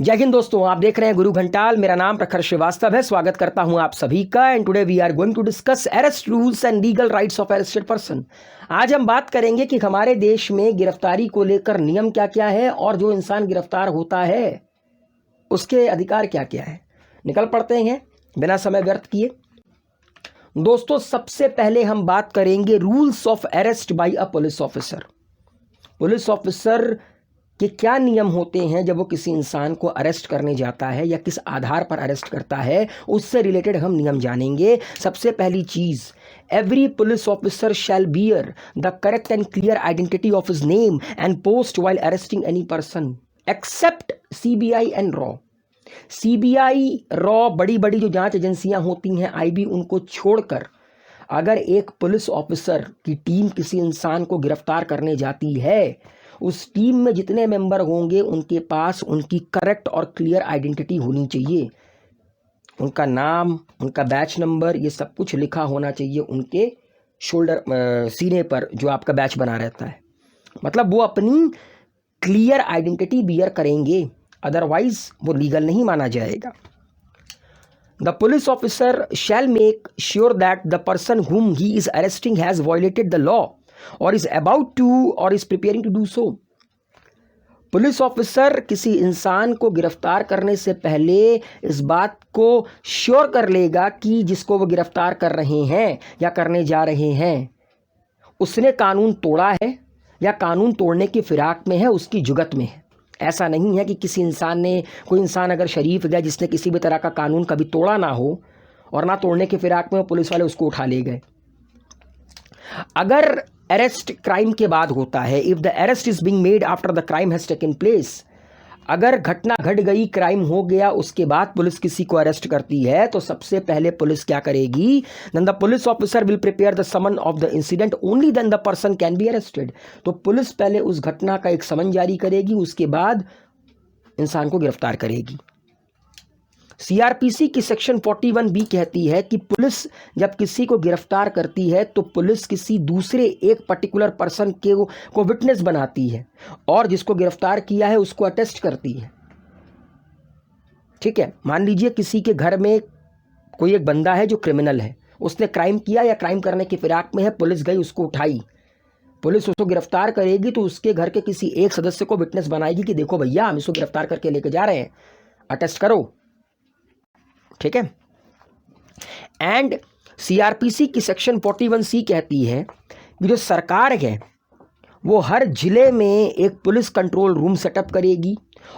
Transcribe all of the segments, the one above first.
जय हिंद दोस्तों, आप देख रहे हैं गुरु घंटाल। मेरा नाम प्रखर श्रीवास्तव है। स्वागत करता हूं आप सभी का। And today we are going to discuss arrest rules and legal rights of arrested person. आज हम बात करेंगे कि हमारे देश में गिरफ्तारी को लेकर नियम क्या क्या है और जो इंसान गिरफ्तार होता है उसके अधिकार क्या क्या है। निकल पड़ते हैं बिना समय व्यर्थ किए। दोस्तों, सबसे पहले हम बात करेंगे rules of arrest by a police officer. Police officer कि क्या नियम होते हैं जब वो किसी इंसान को अरेस्ट करने जाता है या किस आधार पर अरेस्ट करता है, उससे रिलेटेड हम नियम जानेंगे। सबसे पहली चीज, every police officer shall bear the correct and clear identity of his name and post while arresting any person except CBI and रॉ। सीबीआई, रॉ, बड़ी बड़ी जो जांच एजेंसियां होती हैं, आईबी, उनको छोड़कर अगर एक पुलिस ऑफिसर की टीम किसी इंसान को गिरफ्तार करने जाती है, उस टीम में जितने मेंबर होंगे उनके पास उनकी करेक्ट और क्लियर आइडेंटिटी होनी चाहिए। उनका नाम, उनका बैच नंबर, ये सब कुछ लिखा होना चाहिए उनके शोल्डर, सीने पर जो आपका बैच बना रहता है। मतलब वो अपनी क्लियर आइडेंटिटी बियर करेंगे, अदरवाइज वो लीगल नहीं माना जाएगा। The police officer shall make sure that the person whom he is arresting has violated the law or is about to or is preparing to do so. Police officer किसी इंसान को गिरफ्तार करने से पहले इस बात को श्योर कर लेगा कि जिसको वो गिरफ्तार कर रहे हैं या करने जा रहे हैं उसने कानून तोड़ा है या कानून तोड़ने की फिराक में है, उसकी जुगत में है। ऐसा नहीं है कि किसी इंसान ने, कोई इंसान अगर शरीफ गया जिसने किसी भी तरह का कानून कभी तोड़ा ना हो और ना तोड़ने की फिराक में पुलिस वाले उसको उठा ले गए। अगर अरेस्ट क्राइम के बाद होता है, if the arrest is being made after the crime has taken place, अगर घटना घट गई, क्राइम हो गया, उसके बाद पुलिस किसी को अरेस्ट करती है, तो सबसे पहले पुलिस क्या करेगी? Then the police officer will prepare the summon of the incident, only then the person can be arrested. तो पुलिस पहले उस घटना का एक समन जारी करेगी, उसके बाद इंसान को गिरफ्तार करेगी। सीआरपीसी की सेक्शन 41B कहती है कि पुलिस जब किसी को गिरफ्तार करती है तो पुलिस किसी दूसरे एक पर्टिकुलर पर्सन को विटनेस बनाती है और जिसको गिरफ्तार किया है उसको अटेस्ट करती है। ठीक है, मान लीजिए किसी के घर में कोई एक बंदा है जो क्रिमिनल है, उसने क्राइम किया या क्राइम करने की फिराक में है, पुलिस गई, उसको उठाई, पुलिस उसको गिरफ्तार करेगी तो उसके घर के किसी एक सदस्य को विटनेस बनाएगी कि देखो भैया, हम इसको गिरफ्तार करके लेके जा रहे हैं, अटेस्ट करो। ठीक है। एंड सीआरपीसी की सेक्शन 41C कहती है कि जो सरकार है वो हर जिले में एक पुलिस कंट्रोल रूम सेटअप करेगी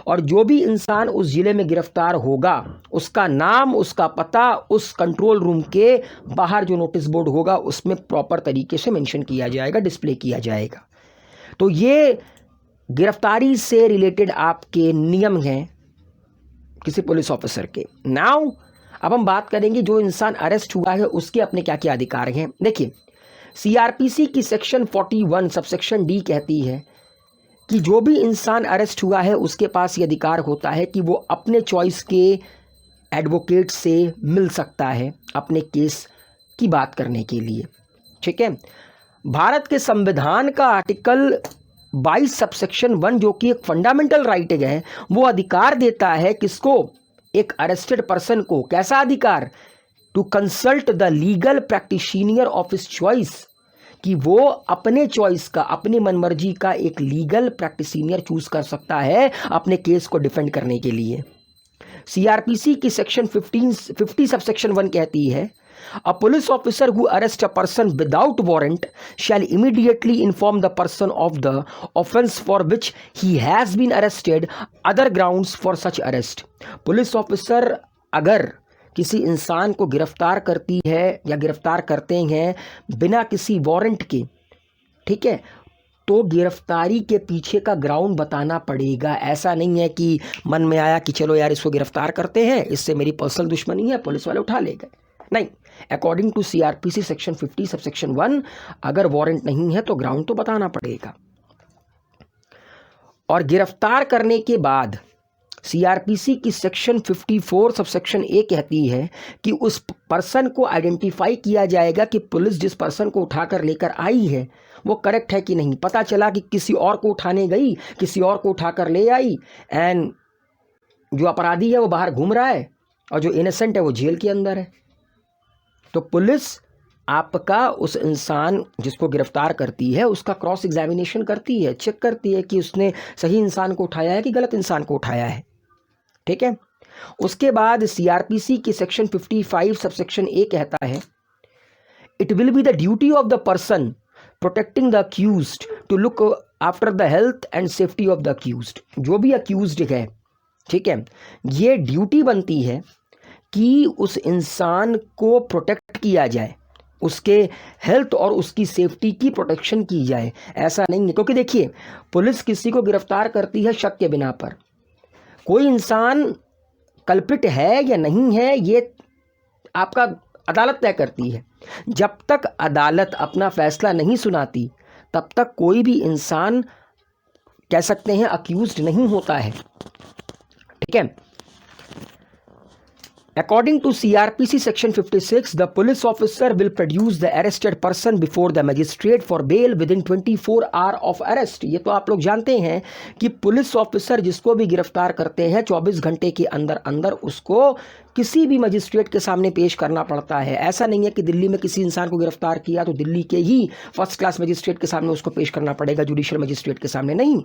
और जो भी इंसान उस जिले में गिरफ्तार होगा उसका नाम, उसका पता उस कंट्रोल रूम के बाहर जो नोटिस बोर्ड होगा उसमें प्रॉपर तरीके से मेंशन किया जाएगा, डिस्प्ले किया जाएगा। तो ये गिरफ्तारी से रिलेटेड आपके नियम हैं किसी पुलिस ऑफिसर के। नाउ अब हम बात करेंगे जो इंसान अरेस्ट हुआ है उसके अपने क्या क्या अधिकार हैं। देखिए, सीआरपीसी की सेक्शन 41 सबसेक्शन D कहती है कि जो भी इंसान अरेस्ट हुआ है उसके पास ये अधिकार होता है कि वो अपने चॉइस के एडवोकेट से मिल सकता है अपने केस की बात करने के लिए। ठीक है। भारत के संविधान का आर्टिकल 22 सबसेक्शन 1 जो कि एक फंडामेंटल राइट है, वो अधिकार देता है किसको? एक अरेस्टेड पर्सन को। कैसा अधिकार? To consult the legal practitioner of his choice, कि वो अपने चॉइस का, अपनी मनमर्जी का एक लीगल प्रैक्टिशनर चूज कर सकता है अपने केस को डिफेंड करने के लिए। सीआरपीसी की सेक्शन 50 सबसेक्शन 1 कहती है A police officer who arrests a person without warrant shall immediately inform the person of the offence for which he has been arrested, other grounds for such arrest. Police officer अगर किसी इंसान को गिरफ्तार करती है या गिरफ्तार करते हैं बिना किसी वारंट के, ठीक है, तो गिरफ्तारी के पीछे का ग्राउंड बताना पड़ेगा। ऐसा नहीं है कि मन में आया कि चलो यार इसको गिरफ्तार करते हैं, इससे मेरी पर्सनल दुश्मनी है, पुलिस वाले उठा ले गए। नहीं, according to CrPC section 50 subsection 1 अगर वारंट नहीं है तो ग्राउंड तो बताना पड़ेगा। और गिरफ्तार करने के बाद सीआरपीसी की सेक्शन 54 सबसेक्शन A कहती है कि उस पर्सन को आइडेंटिफाई किया जाएगा कि पुलिस जिस पर्सन को उठाकर लेकर आई है वो करेक्ट है कि नहीं। पता चला कि किसी और को उठाने गई, किसी और को उठाकर ले आई एंड जो अपराधी है वो बाहर घूम रहा है और जो इनोसेंट है वो जेल के अंदर है। तो पुलिस आपका उस इंसान जिसको गिरफ्तार करती है उसका क्रॉस एग्जामिनेशन करती है, चेक करती है कि उसने सही इंसान को उठाया है कि गलत इंसान को उठाया है। ठीक है। उसके बाद सीआरपीसी की सेक्शन 55 सबसेक्शन ए कहता है, it will be the duty of the person protecting the accused to look after the health and safety of the accused. जो भी अक्यूज्ड है, ठीक है, ये ड्यूटी बनती है कि उस इंसान को प्रोटेक्ट किया जाए, उसके हेल्थ और उसकी सेफ्टी की प्रोटेक्शन की जाए। ऐसा नहीं है, क्योंकि देखिए पुलिस किसी को गिरफ्तार करती है शक के बिना पर। कोई इंसान कल्प्रिट है या नहीं है ये आपका अदालत तय करती है। जब तक अदालत अपना फैसला नहीं सुनाती तब तक कोई भी इंसान कह सकते हैं अक्यूज्ड नहीं होता है। ठीक है। According to CRPC section 56, the police officer will produce the arrested person before the magistrate for bail within 24 hours of arrest। ये तो आप लोग जानते हैं कि पुलिस ऑफिसर जिसको भी गिरफ्तार करते हैं 24 घंटे के अंदर अंदर उसको किसी भी मजिस्ट्रेट के सामने पेश करना पड़ता है। ऐसा नहीं है कि दिल्ली में किसी इंसान को गिरफ्तार किया तो दिल्ली के ही फर्स्ट क्लास मजिस्ट्रेट के सामने उसको पेश करना पड़ेगा, जुडिशियल मजिस्ट्रेट के सामने नहीं।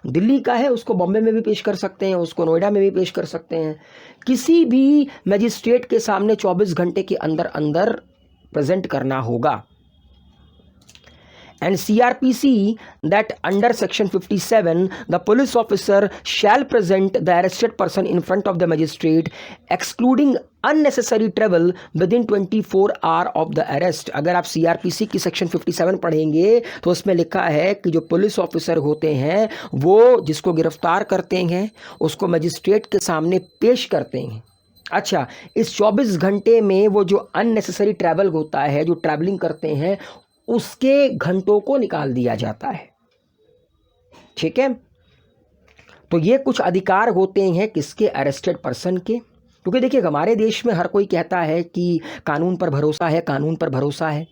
दिल्ली का है उसको बॉम्बे में भी पेश कर सकते हैं, उसको नोएडा में भी पेश कर सकते हैं। किसी भी मजिस्ट्रेट के सामने 24 घंटे के अंदर अंदर प्रेजेंट करना होगा। And CRPC that under section 57 the police officer shall present the arrested person in front of the magistrate excluding unnecessary travel within 24 hours of the arrest। अगर आप CRPC की सेक्शन 57 पढ़ेंगे तो उसमें लिखा है कि जो पुलिस ऑफिसर होते हैं वो जिसको गिरफ्तार करते हैं उसको मजिस्ट्रेट के सामने पेश करते हैं। अच्छा, इस 24 घंटे में वो जो अननेसेसरी ट्रैवल होता है, जो ट्रैवलिंग करते हैं, उसके घंटों को निकाल दिया जाता है। ठीक है। तो ये कुछ अधिकार होते हैं किसके, अरेस्टेड पर्सन के। क्योंकि देखिए हमारे देश में हर कोई कहता है कि कानून पर भरोसा है, कानून पर भरोसा है,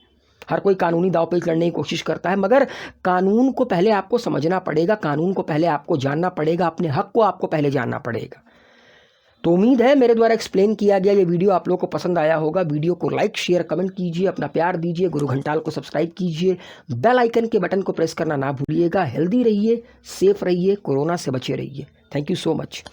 हर कोई कानूनी दांवपेच लड़ने की कोशिश करता है, मगर कानून को पहले आपको समझना पड़ेगा, कानून को पहले आपको जानना पड़ेगा, अपने हक को आपको पहले जानना पड़ेगा। तो उम्मीद है मेरे द्वारा एक्सप्लेन किया गया ये वीडियो आप लोगों को पसंद आया होगा। वीडियो को लाइक शेयर कमेंट कीजिए, अपना प्यार दीजिए, गुरु घंटाल को सब्सक्राइब कीजिए, बेल आइकन के बटन को प्रेस करना ना भूलिएगा। हेल्दी रहिए, सेफ रहिए, कोरोना से बचे रहिए। Thank you so much.